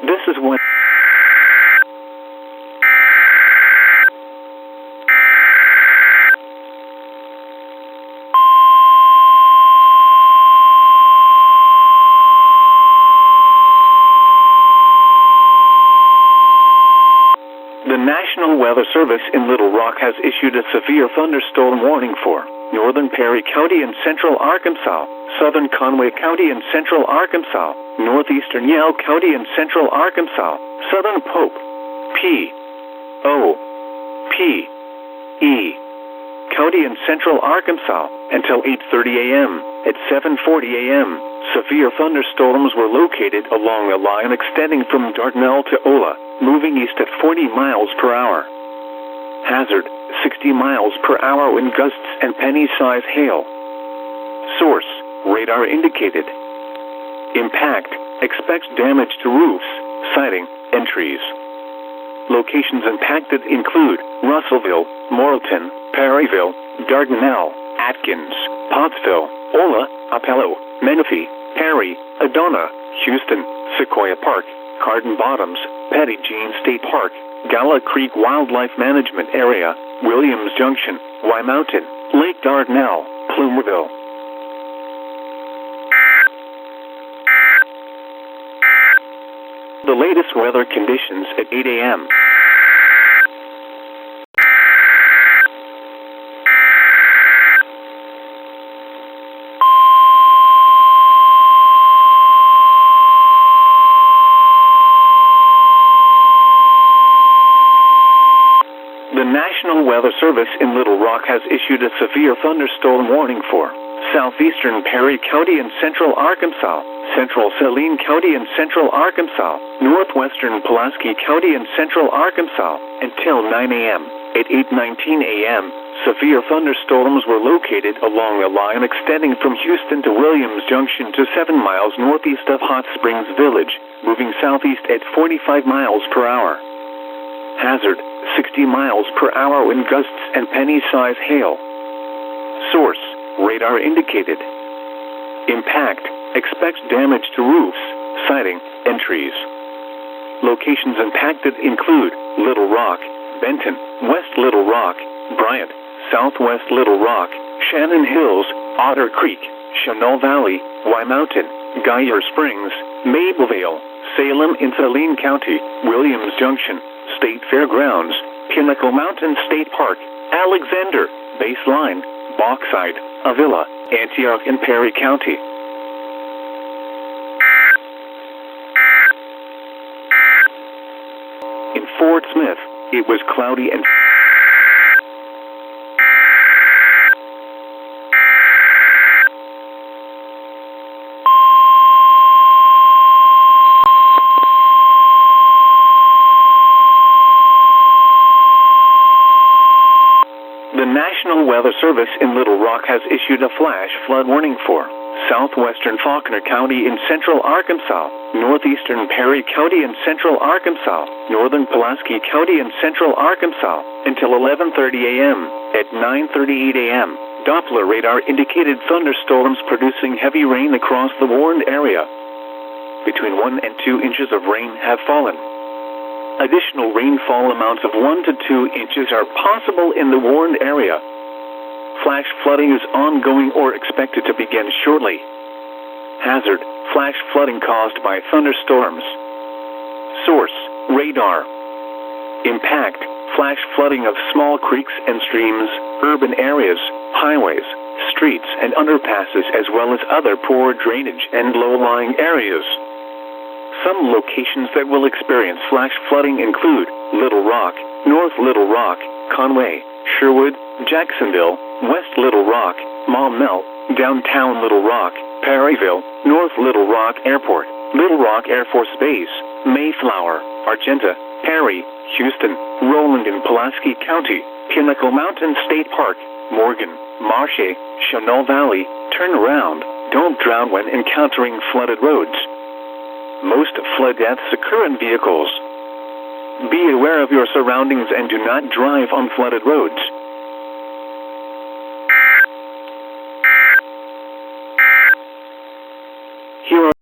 This is when the National Weather Service in Little Rock has issued a severe thunderstorm warning for northern Perry County and central Arkansas, southern Conway County and central Arkansas, northeastern Yell County and central Arkansas, southern Pope, P.O.P.E. County and central Arkansas until 8:30 a.m. At 7:40 a.m., severe thunderstorms were located along a line extending from Dardanelle to Ola, moving east at 40 miles per hour. Hazard, 60 miles per hour wind gusts and penny-size hail. Source, radar indicated. Impact, expect damage to roofs, siding, and trees. Locations impacted include Russellville, Morrilton, Perryville, Dardanelle, Atkins, Pottsville, Ola, Apello, Menifee, Perry, Adona, Houston, Sequoia Park, Carden Bottoms, Petit Jean State Park, Gala Creek Wildlife Management Area, Williams Junction, Y Mountain, Lake Dardanelle, Plumerville. The latest weather conditions at 8 a.m. The National Weather Service in Little Rock has issued a severe thunderstorm warning for southeastern Perry County and central Arkansas, central Saline County and central Arkansas, northwestern Pulaski County and central Arkansas, until 9 a.m. At 8:19 a.m., severe thunderstorms were located along a line extending from Houston to Williams Junction to 7 miles northeast of Hot Springs Village, moving southeast at 45 miles per hour. Hazard, 60 miles per hour wind gusts and penny-size hail. Source, radar indicated. Impact, expect damage to roofs, siding, and trees. Locations impacted include Little Rock, Benton, West Little Rock, Bryant, Southwest Little Rock, Shannon Hills, Otter Creek, Chenal Valley, Y Mountain, Geyer Springs, Mablevale, Salem in Saline County, Williams Junction, State Fairgrounds, Pinnacle Mountain State Park, Alexander, Baseline, Bauxite, Avila, Antioch and Perry County. In Fort Smith, it was cloudy and the National Weather Service in Little Rock has issued a flash flood warning for southwestern Faulkner County in central Arkansas, northeastern Perry County in central Arkansas, northern Pulaski County in central Arkansas, until 11:30 a.m. At 9:38 a.m., Doppler radar indicated thunderstorms producing heavy rain across the warned area. Between 1 and 2 inches of rain have fallen. Additional rainfall amounts of 1 to 2 inches are possible in the warned area. Flash flooding is ongoing or expected to begin shortly. Hazard, flash flooding caused by thunderstorms. Source, radar. Impact, flash flooding of small creeks and streams, urban areas, highways, streets and underpasses as well as other poor drainage and low-lying areas. Some locations that will experience flash flooding include Little Rock, North Little Rock, Conway, Sherwood, Jacksonville, West Little Rock, Maumelle, Downtown Little Rock, Perryville, North Little Rock Airport, Little Rock Air Force Base, Mayflower, Argenta, Perry, Houston, Roland in Pulaski County, Pinnacle Mountain State Park, Morgan, Marche, Chenal Valley. Turn around. Don't drown when encountering flooded roads. Most flood deaths occur in vehicles. Be aware of your surroundings and do not drive on flooded roads. Here are